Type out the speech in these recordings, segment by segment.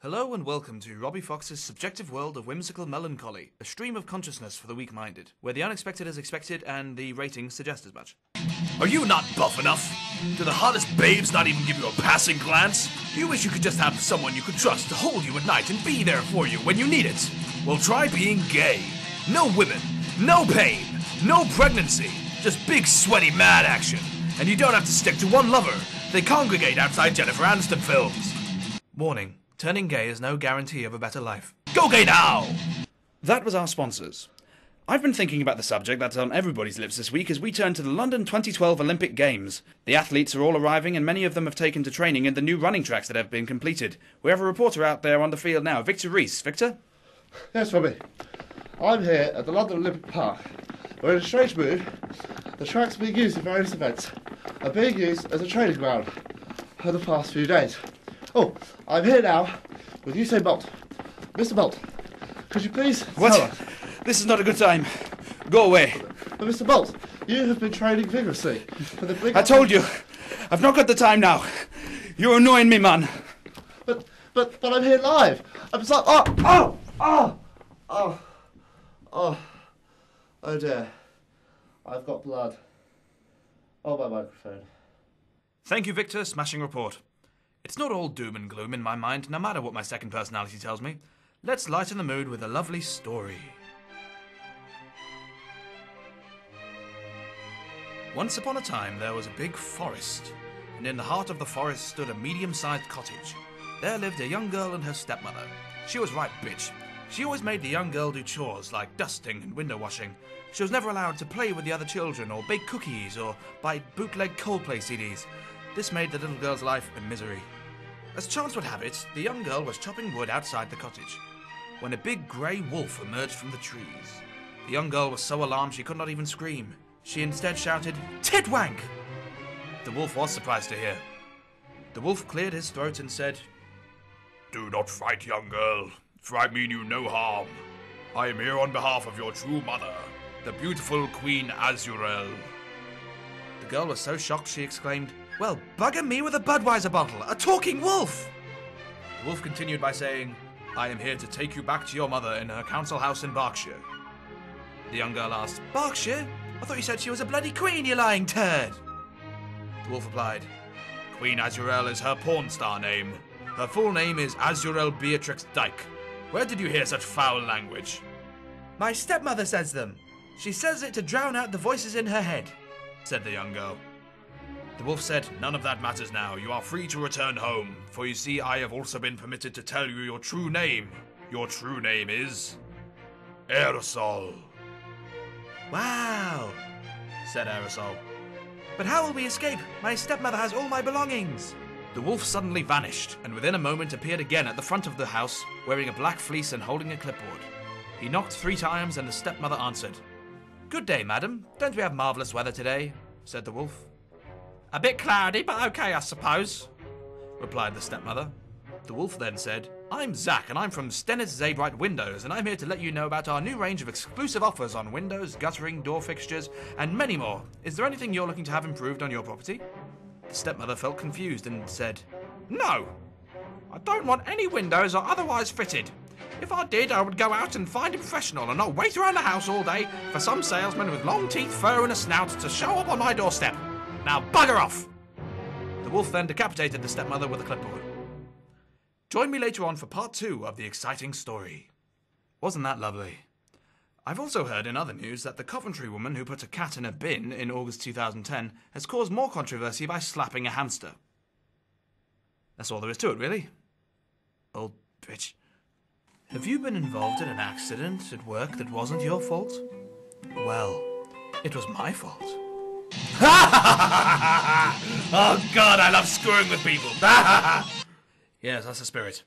Hello and welcome to Robbie Fox's subjective world of whimsical melancholy, a stream of consciousness for the weak-minded, where the unexpected is expected and the ratings suggest as much. Are you not buff enough? Do the hottest babes not even give you a passing glance? Do you wish you could just have someone you could trust to hold you at night and be there for you when you need it? Well, try being gay. No women, no pain, no pregnancy, just big sweaty mad action. And you don't have to stick to one lover. They congregate outside Jennifer Aniston films. Warning. Turning gay is no guarantee of a better life. Go gay now! That was our sponsors. I've been thinking about the subject that's on everybody's lips this week as we turn to the London 2012 Olympic Games. The athletes are all arriving and many of them have taken to training in the new running tracks that have been completed. We have a reporter out there on the field now, Victor Reece. Victor? Yes, Robbie. I'm here at the London Olympic Park, where in a strange move, the tracks being used in various events are being used as a training ground for the past few days. Oh, I'm here now with Usain Bolt. Mr. Bolt, could you please What? tell us? This is not a good time. Go away. But Mr. Bolt, you have been training vigorously for the big... I told you, I've not got the time now. You're annoying me, man. But I'm here live. I'm so... Oh dear. I've got blood. Oh, my microphone. Thank you, Victor. Smashing report. It's not all doom and gloom in my mind, no matter what my second personality tells me. Let's lighten the mood with a lovely story. Once upon a time, there was a big forest, and in the heart of the forest stood a medium-sized cottage. There lived a young girl and her stepmother. She was right bitch. She always made the young girl do chores like dusting and window washing. She was never allowed to play with the other children, or bake cookies, or buy bootleg Coldplay CDs. This made the little girl's life a misery. As chance would have it, the young girl was chopping wood outside the cottage, when a big grey wolf emerged from the trees. The young girl was so alarmed she could not even scream. She instead shouted, "Titwank!" The wolf was surprised to hear. The wolf cleared his throat and said, Do not fright, young girl, for I mean you no harm. I am here on behalf of your true mother, the beautiful Queen Azurel. The girl was so shocked she exclaimed, "Well, bugger me with a Budweiser bottle, a talking wolf!" The wolf continued by saying, "I am here to take you back to your mother in her council house in Berkshire." The young girl asked, "Berkshire? I thought you said she was a bloody queen, you lying turd." The wolf replied, Queen Azurel is her porn star name. Her full name is Azurel Beatrix Dyke. Where did you hear such foul language? "My stepmother says them. She says it to drown out the voices in her head," said the young girl. The wolf said, None of that matters now. You are free to return home. For you see, I have also been permitted to tell you your true name. Your true name is... Aerosol. "Wow," said Aerosol. "But how will we escape? My stepmother has all my belongings." The wolf suddenly vanished, and within a moment appeared again at the front of the house, wearing a black fleece and holding a clipboard. He knocked 3 times, and the stepmother answered. "Good day, madam. Don't we have marvellous weather today?" said the wolf. "A bit cloudy, but okay, I suppose," replied the stepmother. The wolf then said, "I'm Zach, and I'm from Stennis Zabrite Windows, and I'm here to let you know about our new range of exclusive offers on windows, guttering, door fixtures, and many more. Is there anything you're looking to have improved on your property?" The stepmother felt confused and said, "No, I don't want any windows or otherwise fitted. If I did, I would go out and find a professional and not wait around the house all day for some salesman with long teeth, fur, and a snout to show up on my doorstep. Now bugger off!" The wolf then decapitated the stepmother with a clipboard. Join me later on for part 2 of the exciting story. Wasn't that lovely? I've also heard in other news that the Coventry Woman who put a cat in a bin in August 2010 has caused more controversy by slapping a hamster. That's all there is to it, really. Old bitch. Have you been involved in an accident at work that wasn't your fault? Well, it was my fault. Oh God, I love screwing with people. Yes, that's the spirit.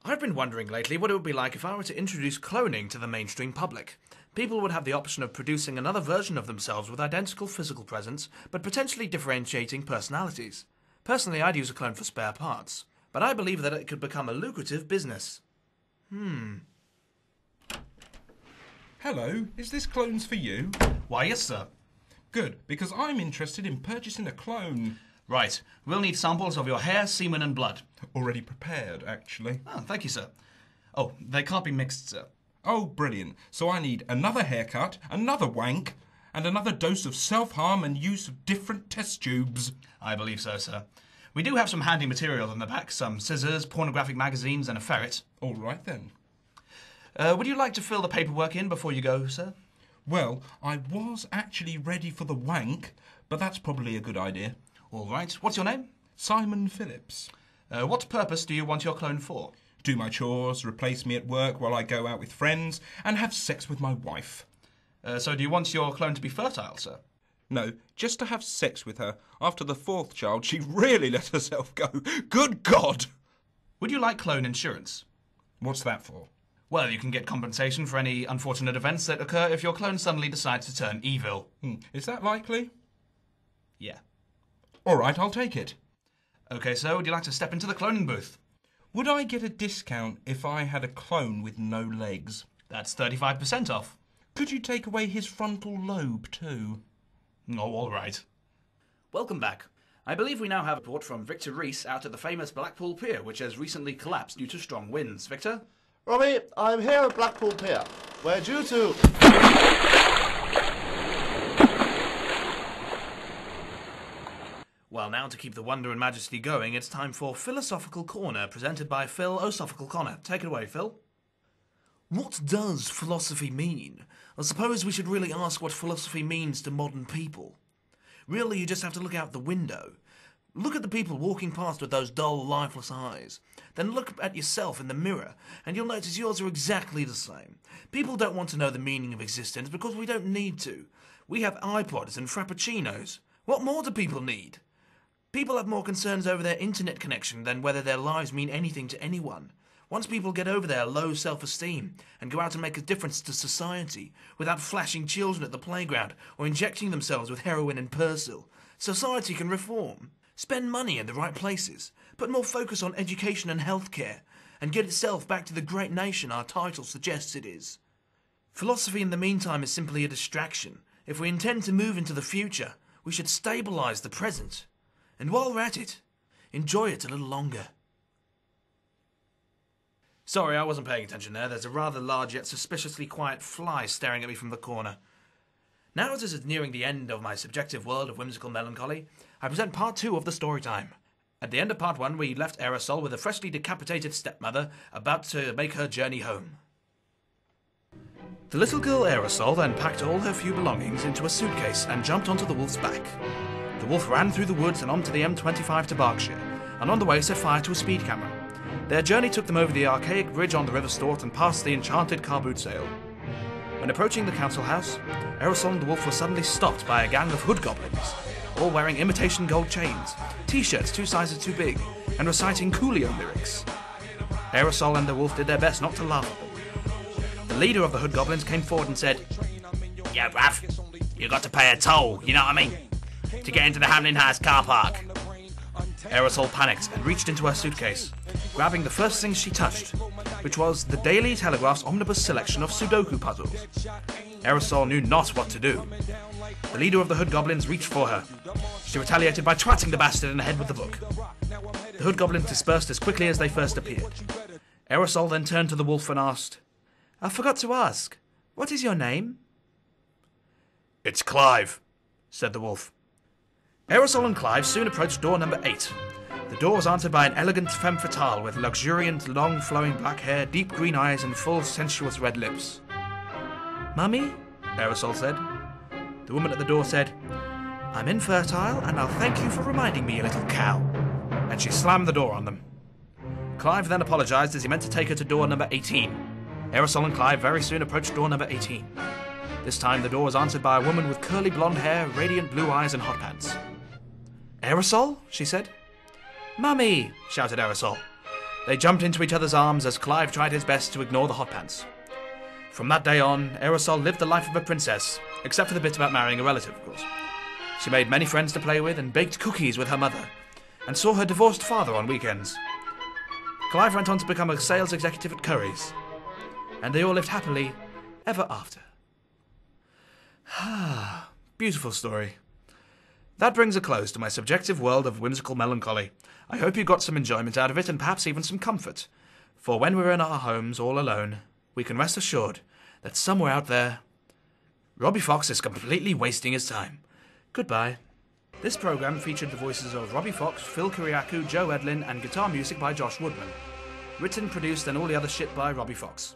I've been wondering lately what it would be like if I were to introduce cloning to the mainstream public. People would have the option of producing another version of themselves with identical physical presence, but potentially differentiating personalities. Personally, I'd use a clone for spare parts, but I believe that it could become a lucrative business. Hello, is this clones for you? Why, yes, sir. Good, because I'm interested in purchasing a clone. Right, we'll need samples of your hair, semen and blood. Already prepared, actually. Oh, thank you, sir. Oh, they can't be mixed, sir. Oh, brilliant. So I need another haircut, another wank, and another dose of self-harm and use of different test tubes. I believe so, sir. We do have some handy material in the back, some scissors, pornographic magazines and a ferret. All right, then. Would you like to fill the paperwork in before you go, sir? Well, I was actually ready for the wank, but that's probably a good idea. All right. What's your name? Simon Phillips. What purpose do you want your clone for? Do my chores, replace me at work while I go out with friends, and have sex with my wife. So do you want your clone to be fertile, sir? No, just to have sex with her. After the fourth child, she really let herself go. Good God! Would you like clone insurance? What's that for? Well, you can get compensation for any unfortunate events that occur if your clone suddenly decides to turn evil. Is that likely? Yeah. All right, I'll take it. Okay, so would you like to step into the cloning booth? Would I get a discount if I had a clone with no legs? That's 35% off. Could you take away his frontal lobe too? Oh, all right. Welcome back. I believe we now have a report from Victor Reece out at the famous Blackpool Pier, which has recently collapsed due to strong winds. Victor? Robbie, I'm here at Blackpool Pier, where due to... Well, now to keep the wonder and majesty going, it's time for Philosophical Corner, presented by Phil Osophical Connor. Take it away, Phil. What does philosophy mean? I suppose we should really ask what philosophy means to modern people. Really, you just have to look out the window. Look at the people walking past with those dull, lifeless eyes. Then look at yourself in the mirror, and you'll notice yours are exactly the same. People don't want to know the meaning of existence because we don't need to. We have iPods and frappuccinos. What more do people need? People have more concerns over their internet connection than whether their lives mean anything to anyone. Once people get over their low self-esteem and go out and make a difference to society without flashing children at the playground or injecting themselves with heroin and Persil, society can reform. Spend money in the right places, put more focus on education and healthcare, and get itself back to the great nation our title suggests it is. Philosophy in the meantime is simply a distraction. If we intend to move into the future, we should stabilise the present. And while we're at it, enjoy it a little longer. Sorry, I wasn't paying attention there. There's a rather large yet suspiciously quiet fly staring at me from the corner. Now, as this is nearing the end of my subjective world of whimsical melancholy, I present part 2 of the story time. At the end of part 1, we left Aerosol with a freshly decapitated stepmother about to make her journey home. The little girl Aerosol then packed all her few belongings into a suitcase and jumped onto the wolf's back. The wolf ran through the woods and onto the M25 to Berkshire, and on the way set fire to a speed camera. Their journey took them over the archaic bridge on the River Stort and past the enchanted car boot sale. When approaching the council house, Aerosol and the wolf were suddenly stopped by a gang of hood goblins, all wearing imitation gold chains, t-shirts 2 sizes too big, and reciting Coolio lyrics. Aerosol and the wolf did their best not to laugh at them. The leader of the hood goblins came forward and said, "Yeah, bruv, you got to pay a toll, you know what I mean? To get into the Hamlin House car park." Aerosol panicked and reached into her suitcase, grabbing the first thing she touched, which was the Daily Telegraph's omnibus selection of Sudoku puzzles. Aerosol knew not what to do. The leader of the hood goblins reached for her. She retaliated by twatting the bastard in the head with the book. The hood goblins dispersed as quickly as they first appeared. Aerosol then turned to the wolf and asked, "I forgot to ask, what is your name?" "It's Clive," said the wolf. Aerosol and Clive soon approached door number 8. The door was answered by an elegant femme fatale with luxuriant, long flowing black hair, deep green eyes, and full, sensuous red lips. "Mummy?" Aerosol said. The woman at the door said, "I'm infertile, and I'll thank you for reminding me, you little cow." And she slammed the door on them. Clive then apologised as he meant to take her to door number 18. Aerosol and Clive very soon approached door number 18. This time the door was answered by a woman with curly blonde hair, radiant blue eyes, and hot pants. "Aerosol?" she said. "Mummy!" shouted Aerosol. They jumped into each other's arms as Clive tried his best to ignore the hot pants. From that day on, Aerosol lived the life of a princess, except for the bit about marrying a relative, of course. She made many friends to play with and baked cookies with her mother, and saw her divorced father on weekends. Clive went on to become a sales executive at Curry's, and they all lived happily ever after. Beautiful story. That brings a close to my subjective world of whimsical melancholy. I hope you got some enjoyment out of it and perhaps even some comfort. For when we're in our homes all alone, we can rest assured that somewhere out there, Robbie Fox is completely wasting his time. Goodbye. This programme featured the voices of Robbie Fox, Phil Kyriacou, Joe Edlin, and guitar music by Josh Wooman. Written, produced, and all the other shit by Robbie Fox.